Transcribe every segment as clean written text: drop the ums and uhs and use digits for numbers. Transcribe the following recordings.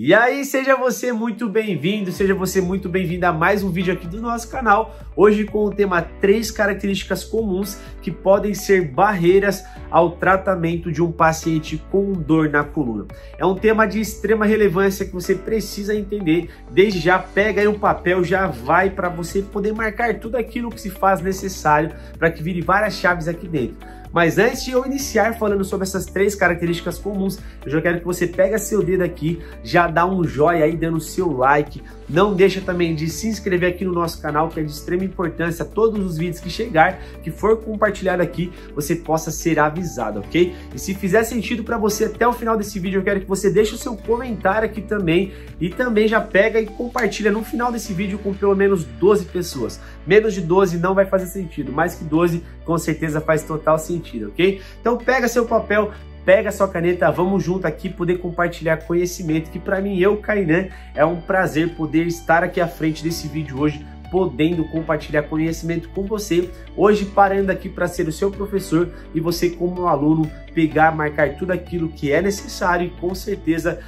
E aí, seja você muito bem-vindo, seja você muito bem-vinda a mais um vídeo aqui do nosso canal. Hoje com o tema 3 características comuns que podem ser barreiras ao tratamento de um paciente com dor na coluna. É um tema de extrema relevância que você precisa entender. Desde já pega aí um papel, já vai para você poder marcar tudo aquilo que se faz necessário para que vire várias chaves aqui dentro. Mas antes de eu iniciar falando sobre essas 3 características comuns, eu já quero que você pegue seu dedo aqui, já dá um joinha aí dando seu like. Não deixa também de se inscrever aqui no nosso canal, que é de extrema importância. Todos os vídeos que chegar, que for compartilhado aqui, você possa ser avisado, ok? E se fizer sentido para você até o final desse vídeo, eu quero que você deixe o seu comentário aqui também. E também já pega e compartilha no final desse vídeo com pelo menos 12 pessoas. Menos de 12 não vai fazer sentido, mais que 12 com certeza faz total sentido, ok? Então pega seu papel, pega sua caneta, vamos junto aqui poder compartilhar conhecimento, que para mim, eu, Kainan, é um prazer poder estar aqui à frente desse vídeo hoje, podendo compartilhar conhecimento com você, hoje parando aqui para ser o seu professor e você como aluno pegar, marcar tudo aquilo que é necessário e com certeza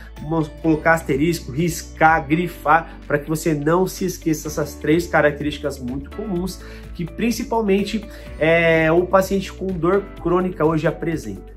colocar asterisco, riscar, grifar, para que você não se esqueça essas 3 características muito comuns que principalmente o paciente com dor crônica hoje apresenta.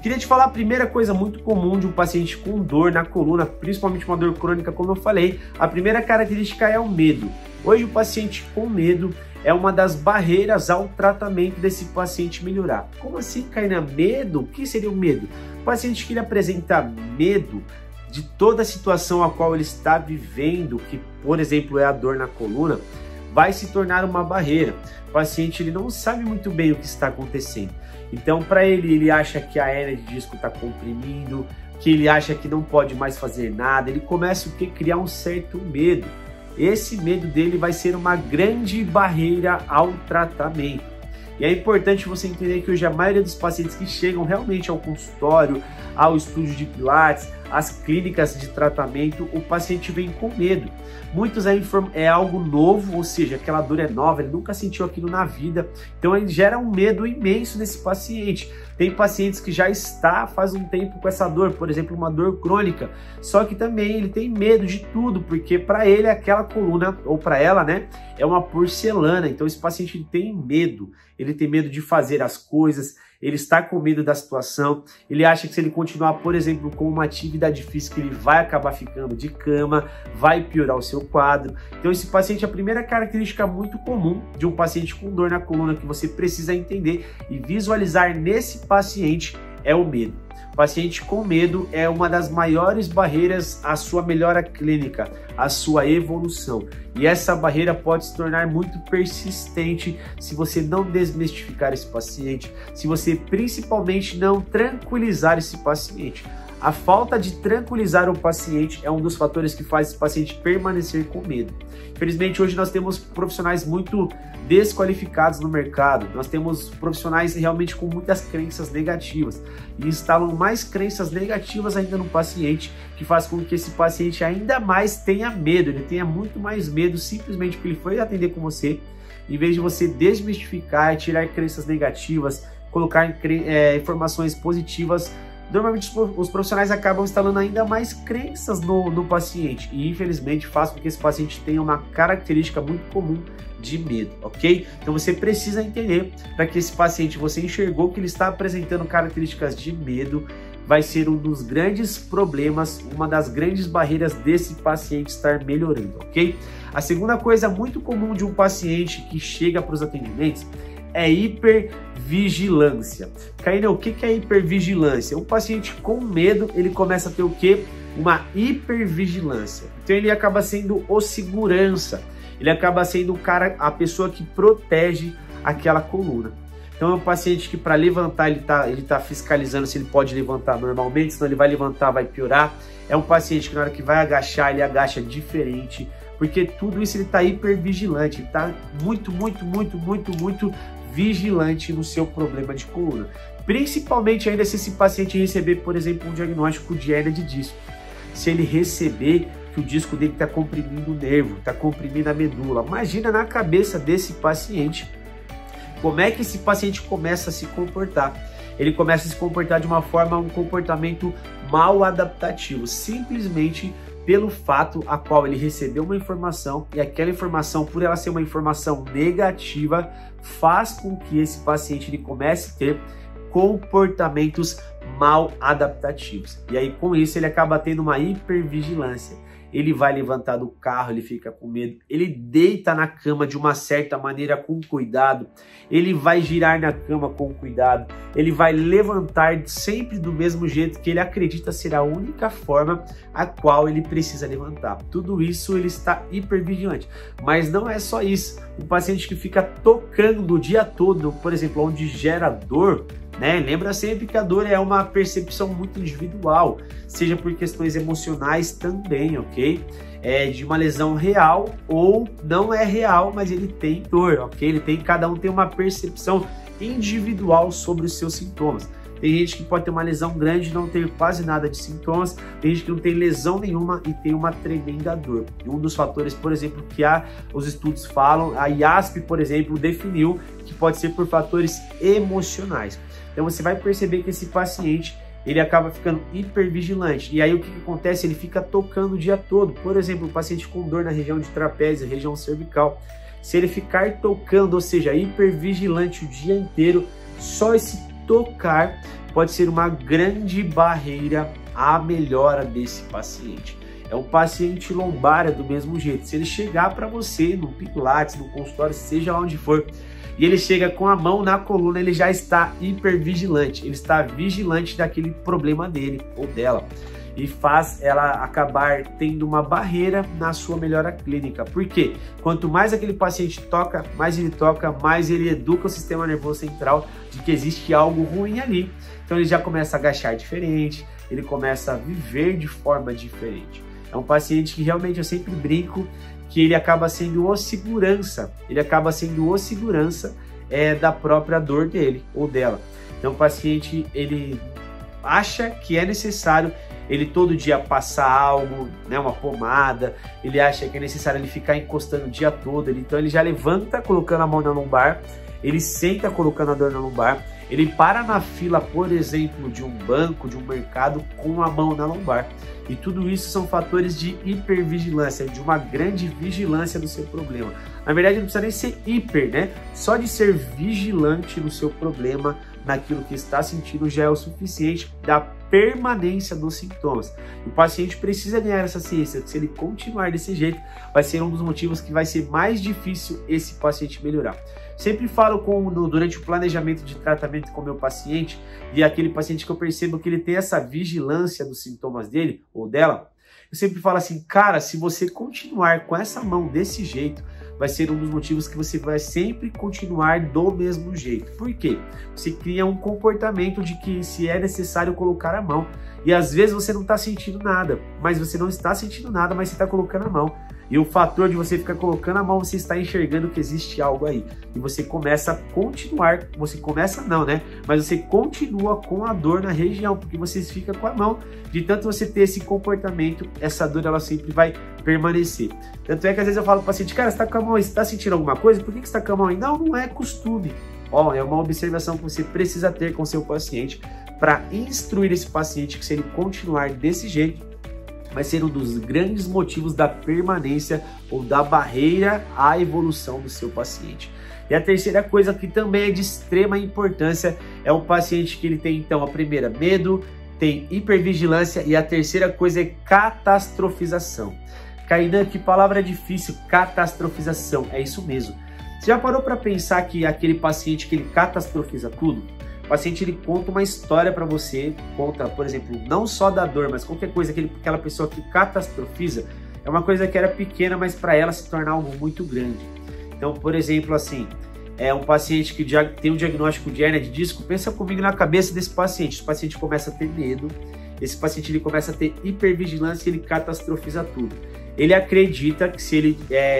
Queria te falar a primeira coisa muito comum de um paciente com dor na coluna, principalmente uma dor crônica, como eu falei. A primeira característica é o medo. Hoje o paciente com medo é uma das barreiras ao tratamento desse paciente melhorar. Como assim, Kainan? Medo? O que seria o medo? O paciente que ele apresenta medo de toda a situação a qual ele está vivendo, que por exemplo é a dor na coluna, vai se tornar uma barreira. O paciente ele não sabe muito bem o que está acontecendo. Então, para ele acha que a hérnia de disco está comprimindo, que ele acha que não pode mais fazer nada, ele começa a criar um certo medo. Esse medo dele vai ser uma grande barreira ao tratamento. E é importante você entender que hoje a maioria dos pacientes que chegam realmente ao consultório, ao estúdio de pilates, às clínicas de tratamento, o paciente vem com medo. Muitos é algo novo, ou seja, aquela dor é nova, ele nunca sentiu aquilo na vida, então ele gera um medo imenso nesse paciente. Tem pacientes que já está faz um tempo com essa dor, por exemplo, uma dor crônica, só que também ele tem medo de tudo, porque para ele aquela coluna, ou para ela, né, é uma porcelana, então esse paciente ele tem medo de fazer as coisas, ele está com medo da situação, ele acha que se ele continuar, por exemplo, com uma atividade física, ele vai acabar ficando de cama, vai piorar o seu quadro. Então esse paciente, a primeira característica muito comum de um paciente com dor na coluna que você precisa entender e visualizar nesse paciente é o medo. O paciente com medo é uma das maiores barreiras à sua melhora clínica, à sua evolução. E essa barreira pode se tornar muito persistente se você não desmistificar esse paciente, se você principalmente não tranquilizar esse paciente. A falta de tranquilizar o paciente é um dos fatores que faz esse paciente permanecer com medo. Infelizmente, hoje nós temos profissionais muito desqualificados no mercado. Nós temos profissionais realmente com muitas crenças negativas e instalam mais crenças negativas ainda no paciente, que faz com que esse paciente ainda mais tenha medo. Ele tenha muito mais medo simplesmente porque ele foi atender com você, em vez de você desmistificar, tirar crenças negativas, colocar informações positivas. Normalmente os profissionais acabam instalando ainda mais crenças no paciente e infelizmente faz com que esse paciente tenha uma característica muito comum de medo, ok? Então você precisa entender para que esse paciente, você enxergou que ele está apresentando características de medo, vai ser um dos grandes problemas, uma das grandes barreiras desse paciente estar melhorando, ok? A segunda coisa muito comum de um paciente que chega para os atendimentos é hipervigilância. Kainan, o que é hipervigilância? Um paciente com medo, ele começa a ter o quê? Uma hipervigilância. Então ele acaba sendo o segurança, ele acaba sendo o cara, a pessoa que protege aquela coluna. Então é um paciente que para levantar ele tá fiscalizando se ele pode levantar normalmente, senão ele vai levantar, vai piorar. É um paciente que na hora que vai agachar, ele agacha diferente, porque tudo isso ele está hipervigilante, ele está muito vigilante no seu problema de coluna. Principalmente ainda se esse paciente receber, por exemplo, um diagnóstico de hérnia de disco. Se ele receber que o disco dele está comprimindo o nervo, está comprimindo a medula. Imagina na cabeça desse paciente como é que esse paciente começa a se comportar. Ele começa a se comportar de uma forma, um comportamento mal adaptativo, simplesmente pelo fato a qual ele recebeu uma informação e aquela informação, por ela ser uma informação negativa, faz com que esse paciente ele comece a ter comportamentos mal adaptativos. E aí com isso ele acaba tendo uma hipervigilância. Ele vai levantar do carro, ele fica com medo, ele deita na cama de uma certa maneira com cuidado, ele vai girar na cama com cuidado, ele vai levantar sempre do mesmo jeito que ele acredita ser a única forma a qual ele precisa levantar. Tudo isso ele está hipervigilante. Mas não é só isso. Um paciente que fica tocando o dia todo, por exemplo, onde gera dor, né? Lembra sempre que a dor é uma percepção muito individual, seja por questões emocionais também, ok? É de uma lesão real ou não é real, mas ele tem dor, ok? Cada um tem uma percepção individual sobre os seus sintomas. Tem gente que pode ter uma lesão grande e não ter quase nada de sintomas, tem gente que não tem lesão nenhuma e tem uma tremenda dor. E um dos fatores, por exemplo, que os estudos falam, a IASP, por exemplo, definiu que pode ser por fatores emocionais. Então você vai perceber que esse paciente, ele acaba ficando hipervigilante. E aí o que acontece? Ele fica tocando o dia todo. Por exemplo, o paciente com dor na região de trapézio, região cervical. Se ele ficar tocando, ou seja, hipervigilante o dia inteiro, só esse tocar pode ser uma grande barreira à melhora desse paciente. É um paciente lombar do mesmo jeito. Se ele chegar para você no Pilates, no consultório, seja lá onde for, e ele chega com a mão na coluna, ele já está hipervigilante, ele está vigilante daquele problema dele ou dela e faz ela acabar tendo uma barreira na sua melhora clínica. Por quê? Quanto mais aquele paciente toca, mais ele educa o sistema nervoso central de que existe algo ruim ali. Então ele já começa a agachar diferente, ele começa a viver de forma diferente. É um paciente que realmente eu sempre brinco que ele acaba sendo o segurança, da própria dor dele ou dela. Então o paciente, ele acha que é necessário ele todo dia passar algo, né, uma pomada, ele acha que é necessário ele ficar encostando o dia todo, então ele já levanta colocando a mão na lombar, ele senta colocando a dor na lombar, ele para na fila, por exemplo, de um banco, de um mercado, com a mão na lombar. E tudo isso são fatores de hipervigilância, de uma grande vigilância do seu problema. Na verdade, não precisa nem ser hiper, né? Só de ser vigilante no seu problema, naquilo que está sentindo, já é o suficiente da permanência dos sintomas. O paciente precisa ganhar essa ciência, que se ele continuar desse jeito, vai ser um dos motivos que vai ser mais difícil esse paciente melhorar. Sempre falo durante o planejamento de tratamento com o meu paciente, e aquele paciente que eu percebo que ele tem essa vigilância dos sintomas dele ou dela, eu sempre falo assim, cara, se você continuar com essa mão desse jeito, vai ser um dos motivos que você vai sempre continuar do mesmo jeito. Por quê? Você cria um comportamento de que se é necessário colocar a mão, e às vezes você não está sentindo nada, mas você está colocando a mão. E o fator de você ficar colocando a mão, você está enxergando que existe algo aí. E você começa a continuar, mas você continua com a dor na região, porque você fica com a mão. De tanto você ter esse comportamento, essa dor ela sempre vai permanecer. Tanto é que às vezes eu falo para o paciente, cara, você está com a mão aí, você está sentindo alguma coisa? Por que você está com a mão aí? Não, não é costume. Ó, é uma observação que você precisa ter com o seu paciente para instruir esse paciente que se ele continuar desse jeito, vai ser um dos grandes motivos da permanência ou da barreira à evolução do seu paciente. E a terceira coisa que também é de extrema importância é o paciente que ele tem, então, a primeira, medo, tem hipervigilância, e a terceira coisa é catastrofização. Kainan, que palavra difícil, catastrofização, é isso mesmo. Você já parou para pensar que aquele paciente que ele catastrofiza tudo? O paciente ele conta uma história para você, conta, por exemplo, não só da dor, mas qualquer coisa, aquela pessoa que catastrofiza, é uma coisa que era pequena, mas para ela se tornar algo muito grande. Então, por exemplo, assim, é um paciente que tem um diagnóstico de hérnia de disco, pensa comigo na cabeça desse paciente. Esse paciente começa a ter medo, esse paciente ele começa a ter hipervigilância e ele catastrofiza tudo. Ele acredita que se ele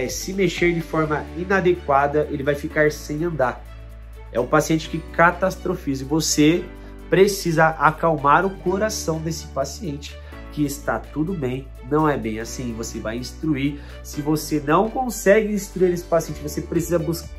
se mexer de forma inadequada, ele vai ficar sem andar. É um paciente que catastrofiza, e você precisa acalmar o coração desse paciente, que está tudo bem, não é bem assim, você vai instruir. Se você não consegue instruir esse paciente, você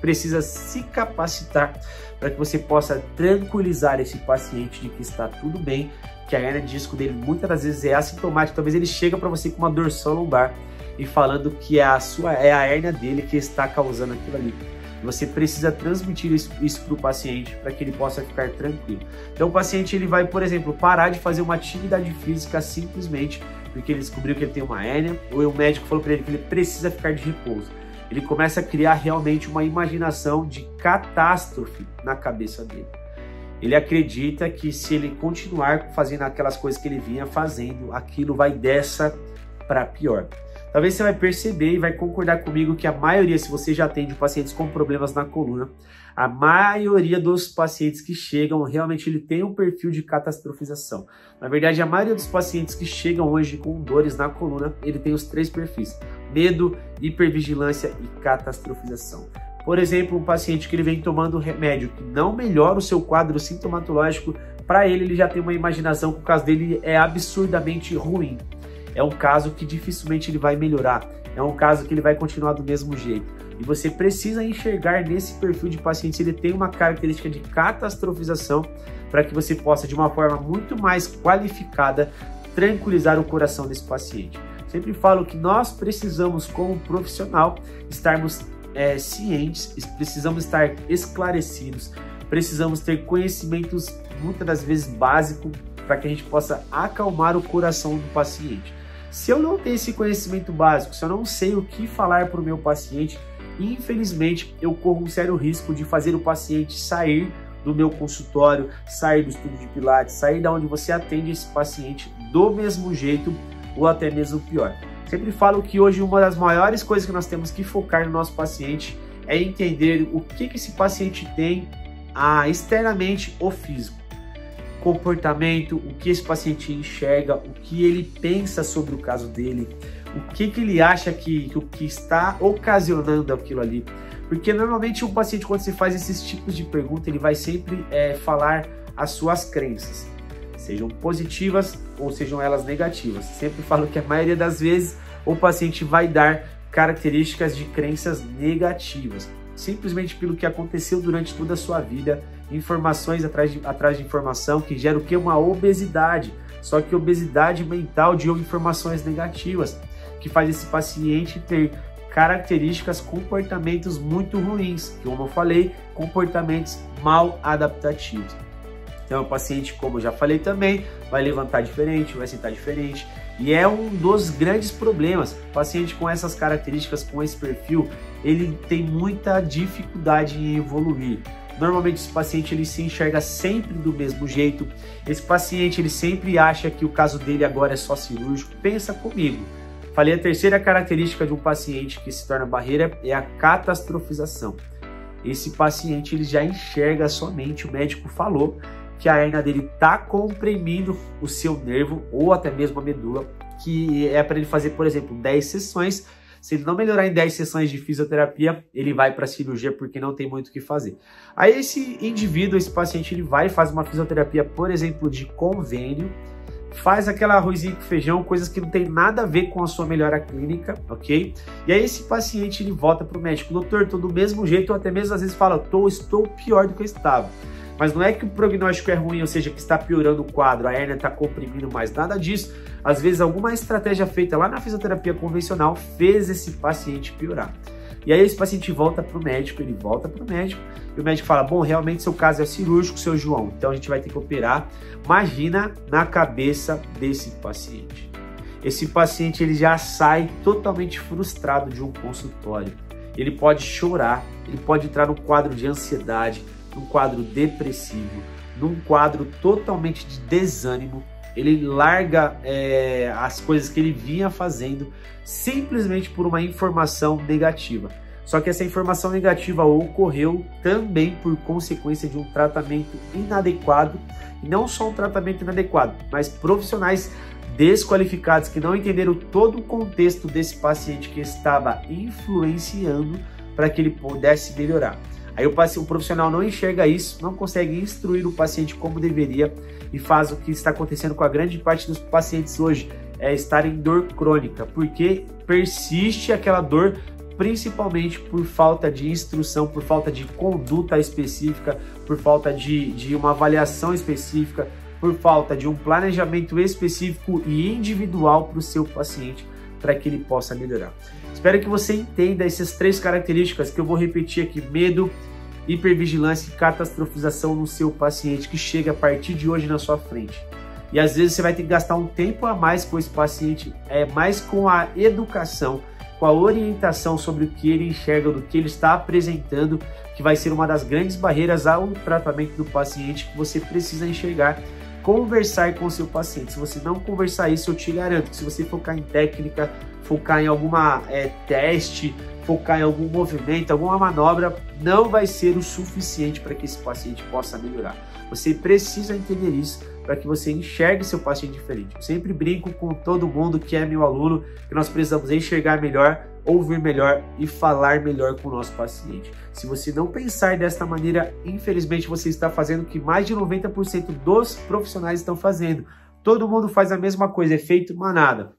precisa se capacitar para que você possa tranquilizar esse paciente de que está tudo bem, que a hérnia de disco dele muitas das vezes é assintomática. Talvez ele chega para você com uma dorsão lombar e falando que é a hérnia dele que está causando aquilo ali. Você precisa transmitir isso para o paciente para que ele possa ficar tranquilo. Então o paciente ele vai, por exemplo, parar de fazer uma atividade física simplesmente porque ele descobriu que ele tem uma hérnia, ou o médico falou para ele que ele precisa ficar de repouso. Ele começa a criar realmente uma imaginação de catástrofe na cabeça dele. Ele acredita que se ele continuar fazendo aquelas coisas que ele vinha fazendo, aquilo vai dessa para pior. Talvez você vai perceber e vai concordar comigo que a maioria, se você já atende pacientes com problemas na coluna, a maioria dos pacientes que chegam, realmente ele tem um perfil de catastrofização. Na verdade, a maioria dos pacientes que chegam hoje com dores na coluna, ele tem os 3 perfis: medo, hipervigilância e catastrofização. Por exemplo, um paciente que ele vem tomando remédio que não melhora o seu quadro sintomatológico, para ele já tem uma imaginação que o caso dele é absurdamente ruim. É um caso que dificilmente ele vai melhorar, é um caso que ele vai continuar do mesmo jeito. E você precisa enxergar nesse perfil de paciente se ele tem uma característica de catastrofização, para que você possa, de uma forma muito mais qualificada, tranquilizar o coração desse paciente. Sempre falo que nós precisamos, como profissional, estarmos cientes, precisamos estar esclarecidos, precisamos ter conhecimentos, muitas das vezes básicos, para que a gente possa acalmar o coração do paciente. Se eu não tenho esse conhecimento básico, se eu não sei o que falar para o meu paciente, infelizmente eu corro um sério risco de fazer o paciente sair do meu consultório, sair do estúdio de Pilates, sair da onde você atende esse paciente do mesmo jeito ou até mesmo pior. Sempre falo que hoje uma das maiores coisas que nós temos que focar no nosso paciente é entender o que esse paciente tem externamente ou físico. Comportamento, o que esse paciente enxerga, o que ele pensa sobre o caso dele, o que ele acha que está ocasionando aquilo ali. Porque normalmente um paciente, quando você faz esses tipos de pergunta, ele vai sempre falar as suas crenças, sejam positivas ou sejam elas negativas. Sempre falo que a maioria das vezes o paciente vai dar características de crenças negativas, simplesmente pelo que aconteceu durante toda a sua vida, informações atrás de informação, que gera o que? Uma obesidade, só que obesidade mental de informações negativas, que faz esse paciente ter características, comportamentos muito ruins, que, como eu falei, comportamentos mal adaptativos. Então o paciente, como eu já falei também, vai levantar diferente, vai sentar diferente, e é um dos grandes problemas. O paciente com essas características, com esse perfil, ele tem muita dificuldade em evoluir. Normalmente esse paciente ele se enxerga sempre do mesmo jeito, esse paciente ele sempre acha que o caso dele agora é só cirúrgico. Pensa comigo, falei, a terceira característica de um paciente que se torna barreira é a catastrofização. Esse paciente ele já enxerga somente, o médico falou que a hérnia dele está comprimindo o seu nervo ou até mesmo a medula, que é para ele fazer, por exemplo, 10 sessões. Se ele não melhorar em 10 sessões de fisioterapia, ele vai para a cirurgia porque não tem muito o que fazer. Aí esse indivíduo, esse paciente, ele vai e faz uma fisioterapia, por exemplo, de convênio, faz aquela arrozinho com feijão, coisas que não tem nada a ver com a sua melhora clínica, ok? E aí esse paciente, ele volta para o médico: doutor, tô do mesmo jeito, ou até mesmo às vezes fala, estou pior do que eu estava. Mas não é que o prognóstico é ruim, ou seja, que está piorando o quadro, a hérnia está comprimindo mais, nada disso. Às vezes alguma estratégia feita lá na fisioterapia convencional fez esse paciente piorar. E aí esse paciente volta para o médico, ele volta para o médico, e o médico fala: bom, realmente seu caso é cirúrgico, seu João, então a gente vai ter que operar. Imagina na cabeça desse paciente. Esse paciente ele já sai totalmente frustrado de um consultório. Ele pode chorar, ele pode entrar num quadro de ansiedade, num quadro depressivo, num quadro totalmente de desânimo. Ele larga as coisas que ele vinha fazendo simplesmente por uma informação negativa. Só que essa informação negativa ocorreu também por consequência de um tratamento inadequado, e não só um tratamento inadequado, mas profissionais desqualificados que não entenderam todo o contexto desse paciente que estava influenciando para que ele pudesse melhorar. Aí o profissional não enxerga isso, não consegue instruir o paciente como deveria e faz o que está acontecendo com a grande parte dos pacientes hoje, estar em dor crônica, porque persiste aquela dor principalmente por falta de instrução, por falta de conduta específica, por falta de uma avaliação específica, por falta de um planejamento específico e individual para o seu paciente, para que ele possa melhorar. Espero que você entenda essas 3 características que eu vou repetir aqui: medo, hipervigilância e catastrofização no seu paciente que chega a partir de hoje na sua frente. E às vezes você vai ter que gastar um tempo a mais com esse paciente, mais com a educação, com a orientação sobre o que ele enxerga, do que ele está apresentando, que vai ser uma das grandes barreiras ao tratamento do paciente, que você precisa enxergar. Conversar com o seu paciente. Se você não conversar isso, eu te garanto que se você focar em técnica, focar em alguma teste, focar em algum movimento, alguma manobra, não vai ser o suficiente para que esse paciente possa melhorar. Você precisa entender isso para que você enxergue seu paciente diferente. Eu sempre brinco com todo mundo que é meu aluno que nós precisamos enxergar melhor, ouvir melhor e falar melhor com o nosso paciente. Se você não pensar desta maneira, infelizmente você está fazendo o que mais de 90% dos profissionais estão fazendo. Todo mundo faz a mesma coisa, efeito manada.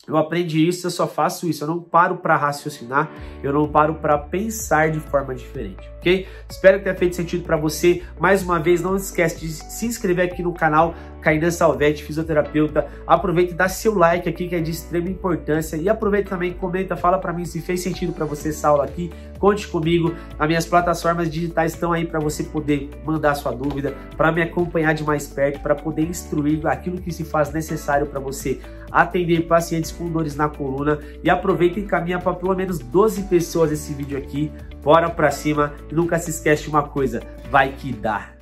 Eu aprendi isso, eu só faço isso, eu não paro para raciocinar, eu não paro para pensar de forma diferente, ok? Espero que tenha feito sentido para você. Mais uma vez, não esquece de se inscrever aqui no canal Kainan Salvetti, fisioterapeuta. Aproveita e dá seu like aqui, que é de extrema importância, e aproveita também, comenta, fala para mim se fez sentido para você essa aula aqui. Conte comigo, as minhas plataformas digitais estão aí para você poder mandar sua dúvida, para me acompanhar de mais perto, para poder instruir aquilo que se faz necessário para você atender pacientes com dores na coluna. E aproveita e encaminha para pelo menos 12 pessoas esse vídeo aqui. Bora pra cima e nunca se esquece de uma coisa, vai que dá!